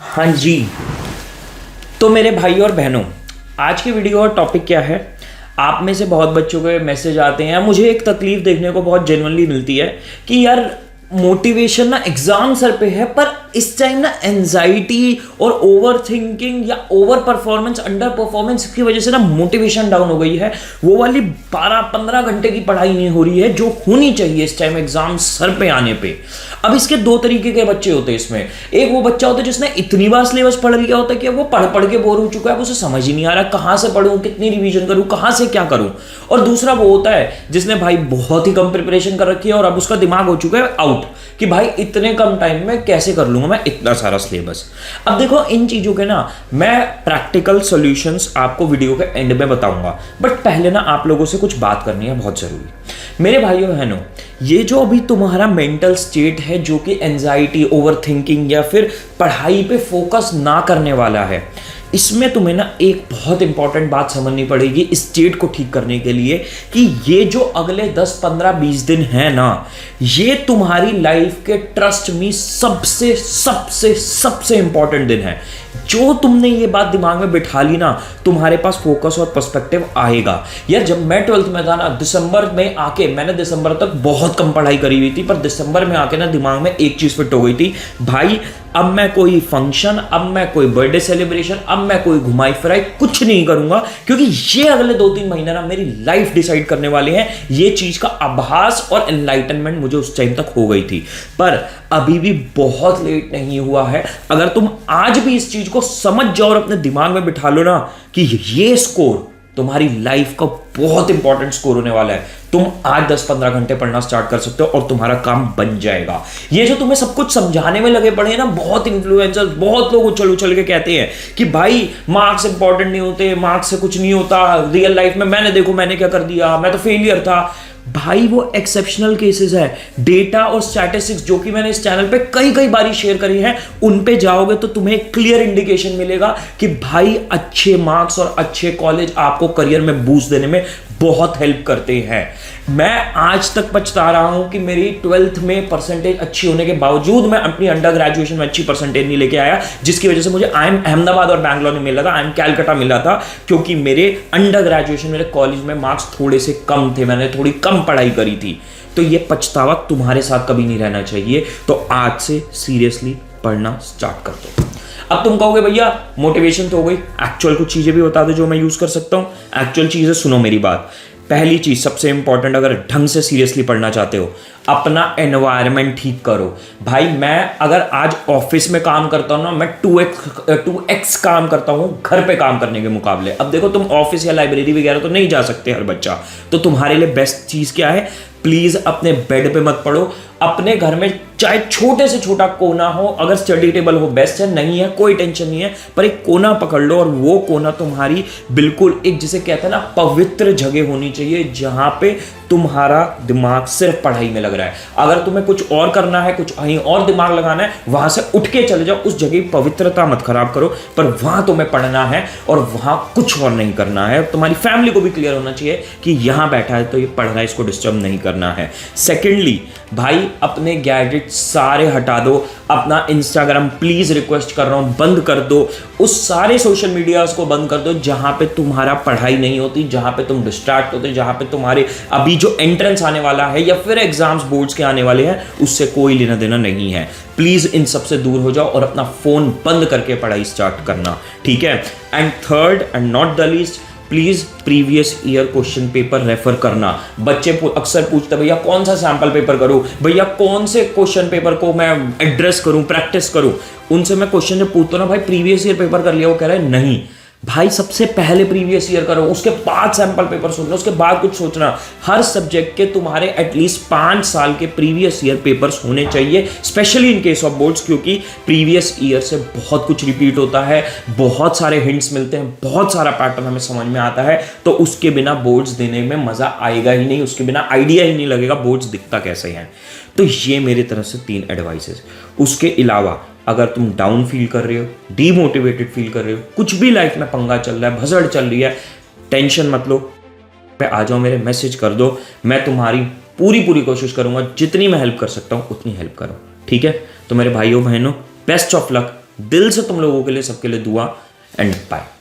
हाँ जी। तो मेरे भाई और बहनों, आज की वीडियो और टॉपिक क्या है? आप में से बहुत बच्चों के मैसेज आते हैं, मुझे एक तकलीफ देखने को बहुत जेन्युइनली मिलती है कि यार मोटिवेशन ना एग्जाम सर पे है, पर इस टाइम ना एंजाइटी और ओवर थिंकिंग या ओवर परफॉर्मेंस, अंडर परफॉर्मेंस की वजह से ना मोटिवेशन डाउन हो गई है। वो वाली 12-15 घंटे की पढ़ाई नहीं हो रही है जो होनी चाहिए इस टाइम एग्जाम सर पे आने पे। अब इसके दो तरीके के बच्चे होते हैं इसमें। एक वो बच्चा होता है जिसने इतनी बार सिलेबस पढ़ लिया होता है कि वो पढ़ पढ़ के बोर हो चुका है, उसे समझ ही नहीं आ रहा कहां से पढ़ूं, कितनी रिवीजन करूं, कहां से क्या करूं। और दूसरा वो होता है जिसने भाई बहुत ही कम प्रिपरेशन कर रखी है और अब उसका दिमाग हो चुका है आउट कि भाई इतने कम टाइम में कैसे कर लूंगा मैं इतना सारा सिलेबस। अब देखो, इन चीजों के ना मैं प्रैक्टिकल सॉल्यूशंस आपको वीडियो के एंड में बताऊंगा, बट पहले ना आप लोगों से कुछ बात करनी है बहुत जरूरी। मेरे भाइयों बहनों, ये जो अभी तुम्हारा मेंटल स्टेट है जो कि एंजाइटी, ओवर थिंकिंग या फिर पढ़ाई पे फोकस ना करने वाला है, इसमें तुम्हें ना एक बहुत इंपॉर्टेंट बात समझनी पड़ेगी इस स्टेट को ठीक करने के लिए कि ये जो अगले 10, 15, 20 दिन है ना, ये तुम्हारी लाइफ के ट्रस्ट में सबसे सबसे सबसे इंपॉर्टेंट दिन है। जो तुमने ये बात दिमाग में बिठा ली ना, तुम्हारे पास फोकस और पर्सपेक्टिव आएगा। यार जब मैं 12th में था ना, दिसंबर में आके मैंने दिसंबर तक बहुत कम पढ़ाई करी हुई थी, पर दिसंबर में आके ना दिमाग में एक चीज फिट हो गई थी, भाई अब मैं कोई फंक्शन, अब मैं कोई बर्थडे सेलिब्रेशन, अब मैं कोई घुमाई फिराई कुछ नहीं करूंगा, क्योंकि ये अगले 2-3 महीने ना मेरी लाइफ डिसाइड करने वाले हैं। ये चीज का आभास और एनलाइटनमेंट मुझे उस टाइम तक हो गई थी, पर अभी भी बहुत लेट नहीं हुआ है। अगर तुम आज भी इस चीज को समझ जाओ और अपने दिमाग में बिठा लो ना कि ये स्कोर तुम्हारी लाइफ का बहुत इंपॉर्टेंट स्कोर होने वाला है, तुम आज 10-15 घंटे पढ़ना स्टार्ट कर सकते हो और तुम्हारा काम बन जाएगा। ये जो तुम्हें सब कुछ समझाने में लगे पड़े हैं ना, बहुत इन्फ्लुएंसर्स, बहुत लोग उछल उछल के कहते हैं कि भाई मार्क्स इंपॉर्टेंट नहीं होते, मार्क्स से कुछ नहीं होता, रियल लाइफ में मैंने देखो मैंने क्या कर दिया, मैं तो फेलियर था। भाई वो एक्सेप्शनल केसेस है। डेटा और स्टैटिस्टिक्स जो कि मैंने इस चैनल पे कई कई बारी शेयर करी हैं, उन पे जाओगे तो तुम्हें क्लियर इंडिकेशन मिलेगा कि भाई अच्छे मार्क्स और अच्छे कॉलेज आपको करियर में बूस्ट देने में बहुत हेल्प करते हैं। मैं आज तक पछता रहा हूं कि मेरी 12th में परसेंटेज अच्छी होने के बावजूद मैं अपनी अंडर ग्रेजुएशन में अच्छी परसेंटेज नहीं लेके आया, जिसकी वजह से मुझे आई एम अहमदाबाद और बैंगलोर में मिला था, आई एम कैलकाटा मिला था, क्योंकि मेरे अंडर ग्रेजुएशन, मेरे कॉलेज में मार्क्स थोड़े से कम थे, मैंने थोड़ी कम पढ़ाई करी थी। तो ये पछतावा तुम्हारे साथ कभी नहीं रहना चाहिए। तो आज से सीरियसली पढ़ना स्टार्ट कर दो। अब तुम कहोगे भैया मोटिवेशन तो हो गई, एक्चुअल कुछ चीजें भी बता दो जो मैं यूज कर सकता हूं। एक्चुअल चीजें सुनो मेरी बात। पहली चीज सबसे इंपॉर्टेंट, अगर ढंग से सीरियसली पढ़ना चाहते हो, अपना एनवायरनमेंट ठीक करो। भाई मैं अगर आज ऑफिस में काम करता हूं ना, मैं 2x काम करता हूं घर पे काम करने के मुकाबले। अब देखो, तुम ऑफिस या लाइब्रेरी वगैरह तो नहीं जा सकते हर बच्चा, तो तुम्हारे लिए बेस्ट चीज क्या है, प्लीज अपने बेड पे मत पढ़ो, अपने घर में चाहे छोटे से छोटा कोना हो, अगर स्टडी टेबल हो बेस्ट है, नहीं है कोई टेंशन नहीं है, पर एक कोना पकड़ लो और वो कोना तुम्हारी बिल्कुल एक, जिसे कहते हैं ना, पवित्र जगह होनी चाहिए जहां पे तुम्हारा दिमाग सिर्फ पढ़ाई में लग रहा है। अगर तुम्हें कुछ और करना है, कुछ कहीं और दिमाग लगाना है, वहां से उठ के चले जाओ, उस जगह की पवित्रता मत खराब करो, पर वहां तुम्हें पढ़ना है और वहां कुछ और नहीं करना है। तुम्हारी फैमिली को भी क्लियर होना चाहिए कि यहां बैठा है तो ये पढ़ रहा है, इसको डिस्टर्ब नहीं करना है। सेकेंडली भाई, अपने गैजेट सारे हटा दो, अपना इंस्टाग्राम प्लीज रिक्वेस्ट कर रहा हूं बंद कर दो, उस सारे सोशल मीडियाज को बंद कर दो जहां पे तुम्हारा पढ़ाई नहीं होती, जहां पे तुम डिस्ट्रैक्ट होते, जहां पे तुम्हारे अभी जो एंट्रेंस आने वाला है या फिर एग्जाम्स बोर्ड्स के आने वाले हैं उससे कोई लेना देना नहीं है। प्लीज इन सबसे दूर हो जाओ और अपना फोन बंद करके पढ़ाई स्टार्ट करना, ठीक है। And third and not the least, please previous year question paper refer करना। बच्चे अक्सर पूछते भैया कौन सा सैंपल पेपर करूं, भैया कौन से क्वेश्चन पेपर को मैं एड्रेस करूं, प्रैक्टिस करूं। उनसे मैं क्वेश्चन जब पूछता हूं ना, भाई प्रीवियस ईयर पेपर कर लिया, वो कह रहे हैं नहीं भाई, सबसे पहले प्रीवियस ईयर करो, उसके बाद सैंपल पेपर सोचना, उसके बाद कुछ सोचना। हर सब्जेक्ट के तुम्हारे एटलीस्ट 5 साल के प्रीवियस ईयर पेपर्स होने चाहिए, specially in case of boards, क्योंकि प्रीवियस ईयर से बहुत कुछ रिपीट होता है, बहुत सारे हिंट्स मिलते हैं, बहुत सारा पैटर्न हमें समझ में आता है। तो उसके बिना बोर्ड्स देने में मजा आएगा ही नहीं, उसके बिना आइडिया ही नहीं लगेगा बोर्ड्स दिखता कैसे हैं। तो ये मेरी तरफ से 3 एडवाइसेस। उसके अलावा अगर तुम डाउन फील कर रहे हो, डीमोटिवेटेड फील कर रहे हो, कुछ भी लाइफ में पंगा चल रहा है, भसड़ चल रही है, टेंशन मत लो, पे आ जाओ, मेरे मैसेज कर दो, मैं तुम्हारी पूरी कोशिश करूंगा, जितनी मैं हेल्प कर सकता हूं उतनी हेल्प करो, ठीक है। तो मेरे भाइयों बहनों, बेस्ट ऑफ लक, दिल से तुम लोगों के लिए, सबके लिए दुआ एंड बाय।